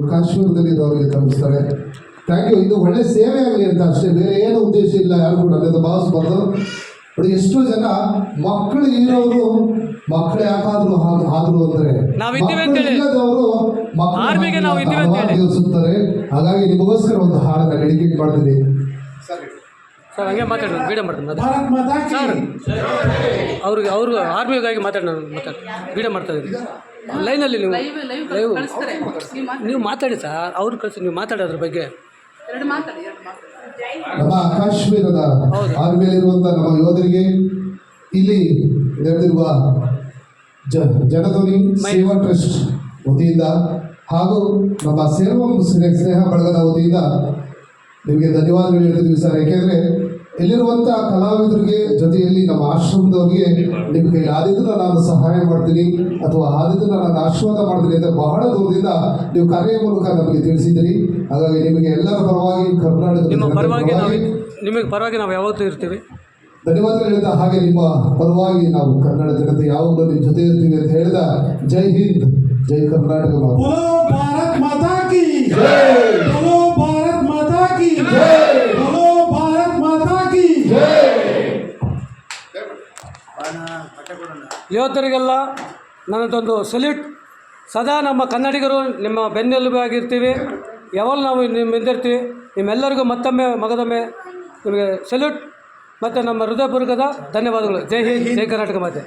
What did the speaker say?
ಕಾಶ್ಮೀರದಲ್ಲಿ ಅವರಿಗೆ ತಲುಪಿಸ್ತಾರೆ. Thank you. ಇದು ಒಳ್ಳೆ ಸೇವೆ ಆಗಲಿ ಅಂತ ಅಷ್ಟೇ, ಬೇರೆ ಏನು ಉದ್ದೇಶ ಇಲ್ಲ. ಯಾರು ಕೂಡ ಅಲ್ಲಿಂದ ಭಾವಿಸ್ಬಾರ್ದು. ನೋಡಿ, ಎಷ್ಟೋ ಜನ ಮಕ್ಕಳು ಇರೋರು ಮಕ್ಕಳೇ ಯಾಕಾದ್ರು ಆದ್ರು ಅಂತಾರೆ, ಇಲ್ಲದವರು ಮಕ್ಕಳು. ಹಾಗಾಗಿ ನಿಮಗೋಸ್ಕರ ಒಂದು ಹಾಡನ್ನ ಡೆಡಿಕೇಟ್ ಮಾಡ್ತೀನಿ. ಸರ್ ಹಂಗೆ ಮಾತಾಡೋದು, ವೀಡಿಯೋ ಮಾಡ್ತೀನಿ ಸರ್. ಅವ್ರಿಗೆ ಆರ್ಮಿಗಾಗಿ ವೀಡಿಯೋ ಮಾಡ್ತಾ ಇದ್ದೀವಿ ಲೈನಲ್ಲಿ. ನೀವು ಮಾತಾಡಿ ಸರ್, ಅವ್ರು ಕಳಿಸಿ, ನೀವು ಮಾತಾಡೋದ್ರ ಬಗ್ಗೆ. ನಮ್ಮ ಕಾಶ್ಮೀರದ ಆರ್ಮಿಯಲ್ಲಿರುವಂಥ ನಮ್ಮ ಯೋಧರಿಗೆ ಇಲ್ಲಿ ನಡೆದಿರುವ ಜನಧ್ವನಿ ಸೇವಾ ಟ್ರಸ್ಟ್ ವತಿಯಿಂದ ಹಾಗೂ ನಮ್ಮ ಸೇರ್ವಂ ಸ್ನೇಹ ಬಳಗದ ವತಿಯಿಂದ ನಿಮಗೆ ಧನ್ಯವಾದಗಳು ಹೇಳ್ತಿದ್ವಿ ಸರ್. ಯಾಕೆಂದರೆ ಇಲ್ಲಿರುವಂಥ ಕಲಾವಿದರಿಗೆ ಜೊತೆಯಲ್ಲಿ ನಮ್ಮ ಆಶ್ರಮದವರಿಗೆ ನಿಮಗೆ ಆದಿದ್ದನ್ನು ನಾನು ಸಹಾಯ ಮಾಡ್ತೀನಿ ಅಥವಾ ಆದಿದ್ದನ್ನು ನಾನು ಆಶೀರ್ವಾದ ಮಾಡ್ತೀನಿ ಅಂತ ಬಹಳ ದೂರದಿಂದ ನೀವು ಕರೆಯ ಮೂಲಕ ನಮಗೆ ತಿಳಿಸಿದ್ದೀರಿ. ಹಾಗಾಗಿ ನಿಮಗೆ ಎಲ್ಲರ ಪರವಾಗಿ ನಿಮಗೆ ಪರವಾಗಿ ನಾವು ಯಾವತ್ತೂ ಇರ್ತೀವಿ. ಧನ್ಯವಾದಗಳು ಹೇಳಿದ ಹಾಗೆ ನಿಮ್ಮ ಪರವಾಗಿ ನಾವು ಕನ್ನಡ ಜನತೆ ಯಾವಾಗಲೂ ನಿಮ್ಮ ಜೊತೆ ಇರ್ತೀವಿ ಅಂತ ಹೇಳಿದ ಜೈ ಹಿಂದ್, ಜೈ ಕರ್ನಾಟಕ. ಭಾರತ್ ಮಾತಾ ಕಿ ಜೈ, ಭಾರತ್ ಮಾತಾ ಕಿ ಜೈ, ಭಾರತ್ ಮಾತಾ ಕಿ ಜೈ. ಯೋಧರಿಗೆಲ್ಲ ನನ್ನದೊಂದು ಸಲ್ಯೂಟ್. ಸದಾ ನಮ್ಮ ಕನ್ನಡಿಗರು ನಿಮ್ಮ ಬೆನ್ನೆಲುಬಾಗಿರ್ತೀವಿ. ಯಾವಾಗ ನಾವು ನಿಮ್ಮಿಂದಿರ್ತೀವಿ. ನಿಮ್ಮೆಲ್ಲರಿಗೂ ಮತ್ತೊಮ್ಮೆ ಮಗದೊಮ್ಮೆ ನಿಮಗೆ ಸಲ್ಯೂಟ್ ಮತ್ತು ನಮ್ಮ ಹೃದಯಪೂರ್ವಕದ ಧನ್ಯವಾದಗಳು. ಜೈ ಹಿಂದ್, ಜೈ ಕರ್ನಾಟಕ ಮಾತೆ.